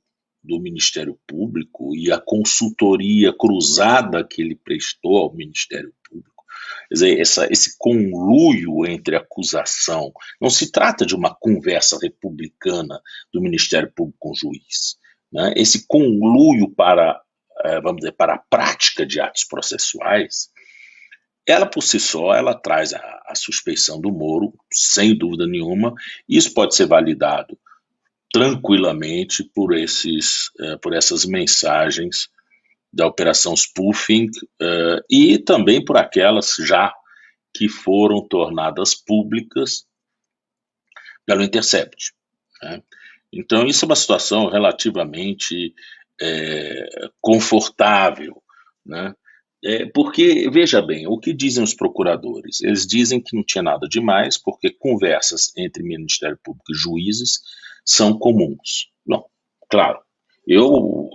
do Ministério Público e a consultoria cruzada que ele prestou ao Ministério Público, quer dizer, esse conluio entre acusação, não se trata de uma conversa republicana do Ministério Público com o juiz, né? Esse conluio para, vamos dizer, para a prática de atos processuais, ela por si só, ela traz a suspeição do Moro, sem dúvida nenhuma, e isso pode ser validado tranquilamente por essas mensagens da operação spoofing e também por aquelas já que foram tornadas públicas pelo Intercept, né? Então isso é uma situação relativamente confortável, né? Porque, veja bem, o que dizem os procuradores? Eles dizem que não tinha nada demais, porque conversas entre Ministério Público e juízes são comuns. Bom, claro, eu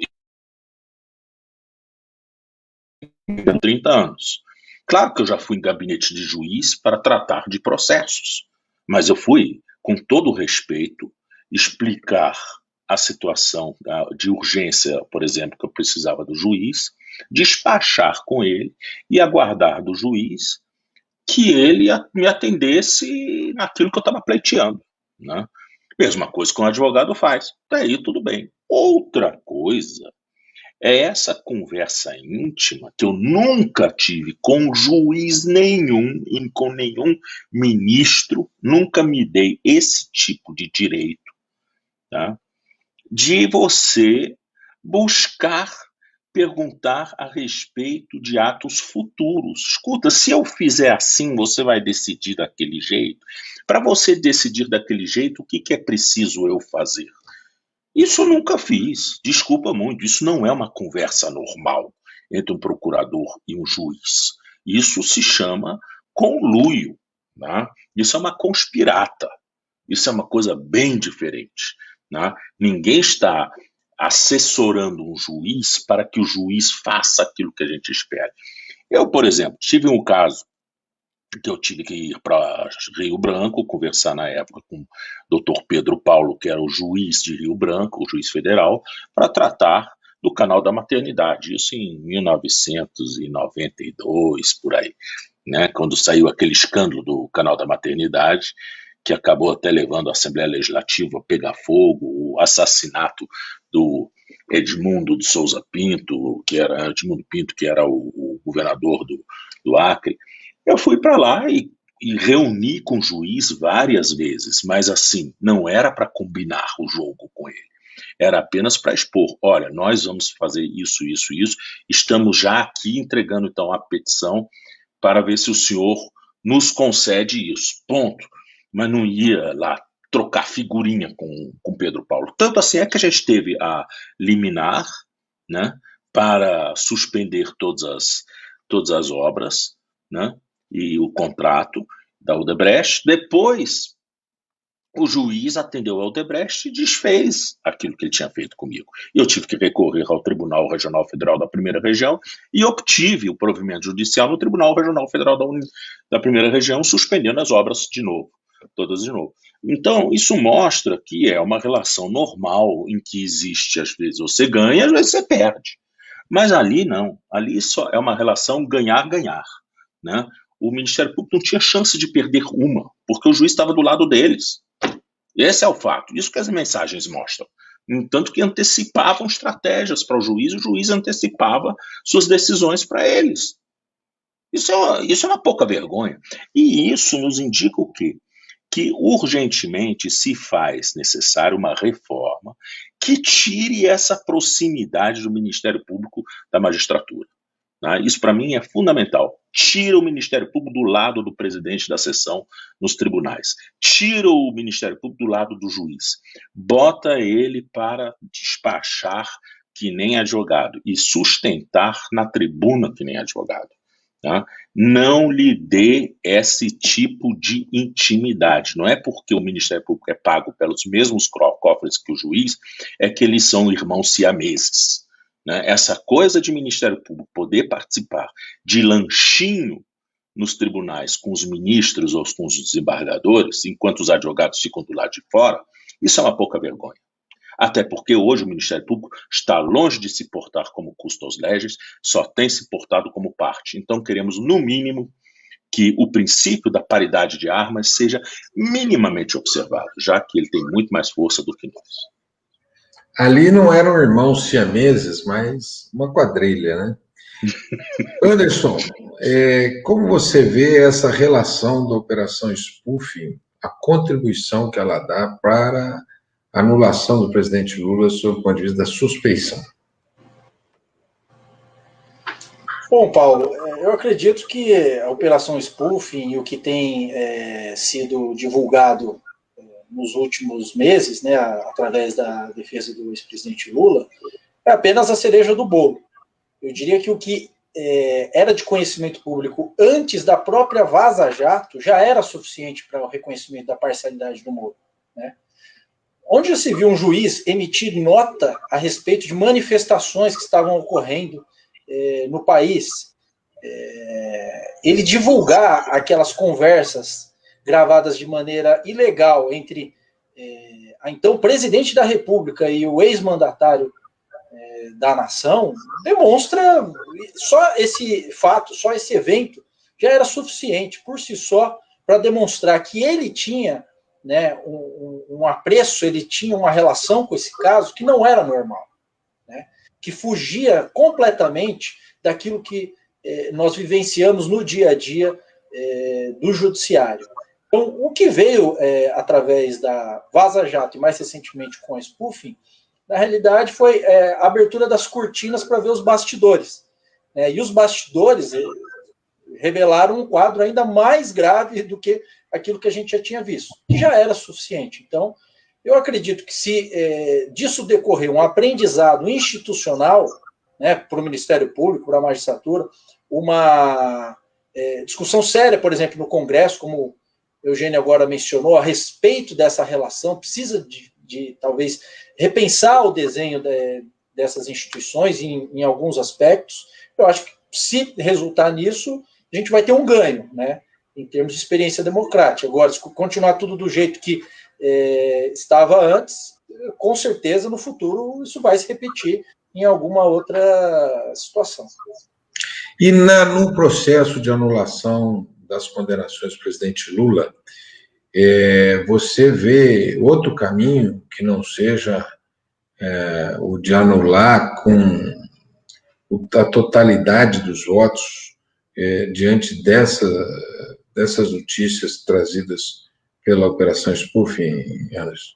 tenho 30 anos. Claro que eu já fui em gabinete de juiz para tratar de processos, mas eu fui, com todo o respeito, explicar a situação de urgência, por exemplo, que eu precisava do juiz, despachar com ele e aguardar do juiz que ele me atendesse naquilo que eu estava pleiteando, né? Mesma coisa que um advogado faz. Daí tudo bem. Outra coisa é essa conversa íntima que eu nunca tive com juiz nenhum e com nenhum ministro, nunca me dei esse tipo de direito, tá? De você buscar perguntar a respeito de atos futuros. Escuta, se eu fizer assim, você vai decidir daquele jeito? Para você decidir daquele jeito, o que é preciso eu fazer? Isso eu nunca fiz, desculpa muito, isso não é uma conversa normal entre um procurador e um juiz. Isso se chama conluio, né? Isso é uma conspirata, isso é uma coisa bem diferente, né? Ninguém está assessorando um juiz para que o juiz faça aquilo que a gente espera. Eu, por exemplo, tive um caso que eu tive que ir para Rio Branco, conversar na época com o doutor Pedro Paulo, que era o juiz de Rio Branco, o juiz federal, para tratar do canal da maternidade, isso em 1992, por aí, né, quando saiu aquele escândalo do canal da maternidade, que acabou até levando a Assembleia Legislativa a pegar fogo, o assassinato do Edmundo de Souza Pinto, que era o governador do Acre. Eu fui para lá e reuni com o juiz várias vezes, mas assim, não era para combinar o jogo com ele, era apenas para expor, olha, nós vamos fazer isso, isso, isso, estamos já aqui entregando então a petição para ver se o senhor nos concede isso, ponto. Mas não ia lá trocar figurinha com Pedro Paulo. Tanto assim é que a gente teve a liminar, né, para suspender todas as obras, né, e o contrato da Odebrecht. Depois, o juiz atendeu ao Odebrecht e desfez aquilo que ele tinha feito comigo. Eu tive que recorrer ao Tribunal Regional Federal da Primeira Região e obtive o provimento judicial no Tribunal Regional Federal da Primeira Região, suspendendo as obras de novo, todas de novo. Então, isso mostra que é uma relação normal em que existe, às vezes você ganha, às vezes você perde. Mas ali não, ali só é uma relação ganhar-ganhar, né? O Ministério Público não tinha chance de perder uma, porque o juiz estava do lado deles. Esse é o fato, isso que as mensagens mostram. Tanto que antecipavam estratégias para o juiz antecipava suas decisões para eles. Isso é uma pouca vergonha. E isso nos indica o quê? Que urgentemente se faz necessário uma reforma que tire essa proximidade do Ministério Público da magistratura. Né? Isso, para mim, é fundamental. Tira o Ministério Público do lado do presidente da sessão nos tribunais. Tira o Ministério Público do lado do juiz. Bota ele para despachar que nem advogado e sustentar na tribuna que nem advogado, tá? Não lhe dê esse tipo de intimidade. Não é porque o Ministério Público é pago pelos mesmos cofres que o juiz, é que eles são irmãos siameses, né? Essa coisa de Ministério Público poder participar de lanchinho nos tribunais com os ministros ou com os desembargadores, enquanto os advogados ficam do lado de fora, isso é uma pouca vergonha. Até porque hoje o Ministério Público está longe de se portar como custos legis, só tem se portado como parte. Então queremos, no mínimo, que o princípio da paridade de armas seja minimamente observado, já que ele tem muito mais força do que nós. Ali não eram irmãos siameses, mas uma quadrilha, né? Anderson, como você vê essa relação da Operação Spoofing, a contribuição que ela dá para a anulação do presidente Lula sob o ponto de vista da suspeição? Bom, Paulo, eu acredito que a Operação Spoofing e o que tem sido divulgado nos últimos meses, né, através da defesa do ex-presidente Lula, é apenas a cereja do bolo. Eu diria que o que era de conhecimento público antes da própria Vaza Jato já era suficiente para o reconhecimento da parcialidade do Moro, né? Onde já se viu um juiz emitir nota a respeito de manifestações que estavam ocorrendo no país, ele divulgar aquelas conversas gravadas de maneira ilegal entre a então presidente da República e o ex-mandatário da nação, demonstra, só esse fato, só esse evento, já era suficiente por si só para demonstrar que ele tinha, né, um apreço, ele tinha uma relação com esse caso que não era normal, né, que fugia completamente daquilo que nós vivenciamos no dia a dia do judiciário. Então, o que veio através da Vaza Jato e mais recentemente com a Spoofing, na realidade foi a abertura das cortinas para ver os bastidores, né? E os bastidores revelaram um quadro ainda mais grave do que aquilo que a gente já tinha visto, que já era suficiente. Então, eu acredito que se disso decorrer um aprendizado institucional, né, para o Ministério Público, para a magistratura, uma discussão séria, por exemplo, no Congresso, como o Eugênio agora mencionou, a respeito dessa relação, precisa de talvez repensar o desenho dessas instituições em alguns aspectos. Eu acho que se resultar nisso, a gente vai ter um ganho, né, em termos de experiência democrática. Agora, se continuar tudo do jeito que estava antes, com certeza no futuro isso vai se repetir em alguma outra situação. E no processo de anulação das condenações do presidente Lula, você vê outro caminho que não seja o de anular com a totalidade dos votos diante dessas notícias trazidas pela Operação Spoofing, Anderson?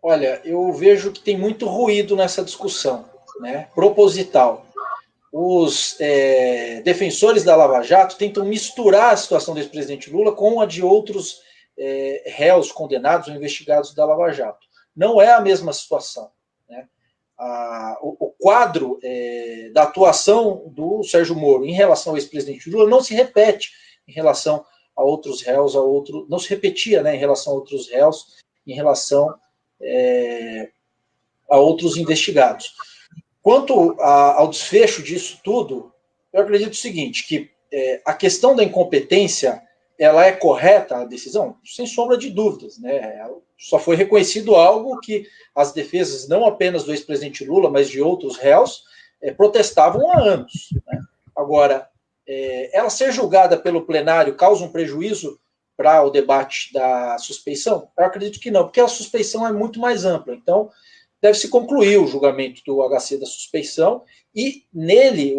Olha, eu vejo que tem muito ruído nessa discussão, né, proposital. Os defensores da Lava Jato tentam misturar a situação desse presidente Lula com a de outros réus condenados ou investigados da Lava Jato. Não é a mesma situação, né? O quadro da atuação do Sérgio Moro em relação ao ex-presidente Lula não se repete em relação a outros réus, não se repetia, né, em relação a outros réus, em relação a outros investigados. Quanto ao desfecho disso tudo, eu acredito o seguinte, que a questão da incompetência, ela é correta, a decisão? Sem sombra de dúvidas, né? Só foi reconhecido algo que as defesas, não apenas do ex-presidente Lula, mas de outros réus, protestavam há anos, né? Agora, ela ser julgada pelo plenário causa um prejuízo para o debate da suspeição? Eu acredito que não, porque a suspeição é muito mais ampla. Então, deve-se concluir o julgamento do HC da suspeição e, nele,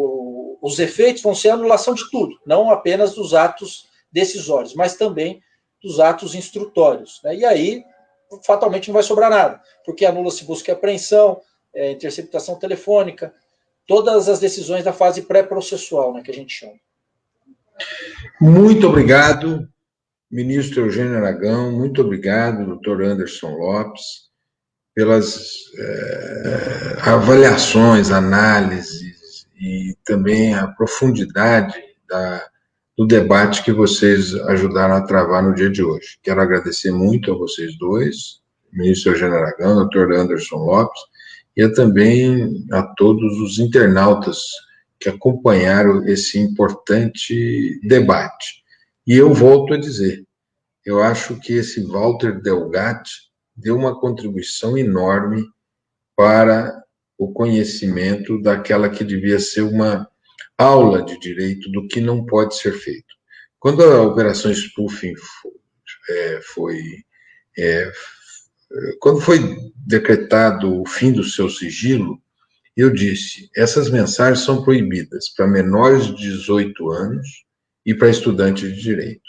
os efeitos vão ser a anulação de tudo, não apenas dos atos decisórios, mas também dos atos instrutórios, né? E aí, fatalmente, não vai sobrar nada, porque anula-se busca e apreensão, interceptação telefônica, todas as decisões da fase pré-processual, né, que a gente chama. Muito obrigado, ministro Eugênio Aragão, muito obrigado, doutor Anderson Lopes. pelas avaliações, análises e também a profundidade do debate que vocês ajudaram a travar no dia de hoje. Quero agradecer muito a vocês dois, ministro Eugênio Aragão, Dr. Anderson Lopes, e também a todos os internautas que acompanharam esse importante debate. E eu volto a dizer, eu acho que esse Walter Delgatti deu uma contribuição enorme para o conhecimento daquela que devia ser uma aula de direito do que não pode ser feito. Quando a operação spoofing quando foi decretado o fim do seu sigilo, eu disse, essas mensagens são proibidas para menores de 18 anos e para estudantes de direito.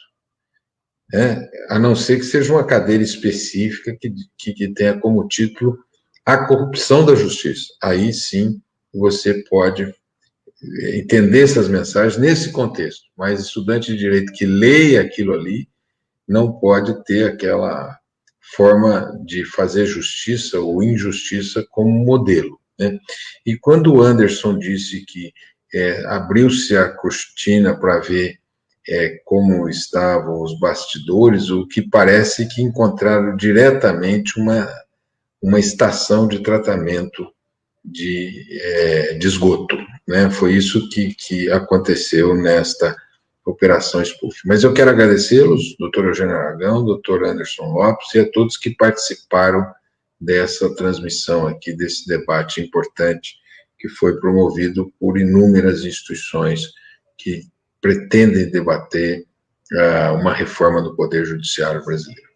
A não ser que seja uma cadeira específica que tenha como título a corrupção da justiça. Aí sim você pode entender essas mensagens nesse contexto, mas estudante de direito que leia aquilo ali não pode ter aquela forma de fazer justiça ou injustiça como modelo, né? E quando o Anderson disse que abriu-se a cortina para ver como estavam os bastidores, o que parece que encontraram diretamente uma estação de tratamento de esgoto, né? Foi isso que aconteceu nesta operação spoofing. Mas eu quero agradecê-los, doutor Eugênio Aragão, doutor Anderson Lopes, e a todos que participaram dessa transmissão aqui, desse debate importante que foi promovido por inúmeras instituições que pretendem debater uma reforma do Poder Judiciário brasileiro.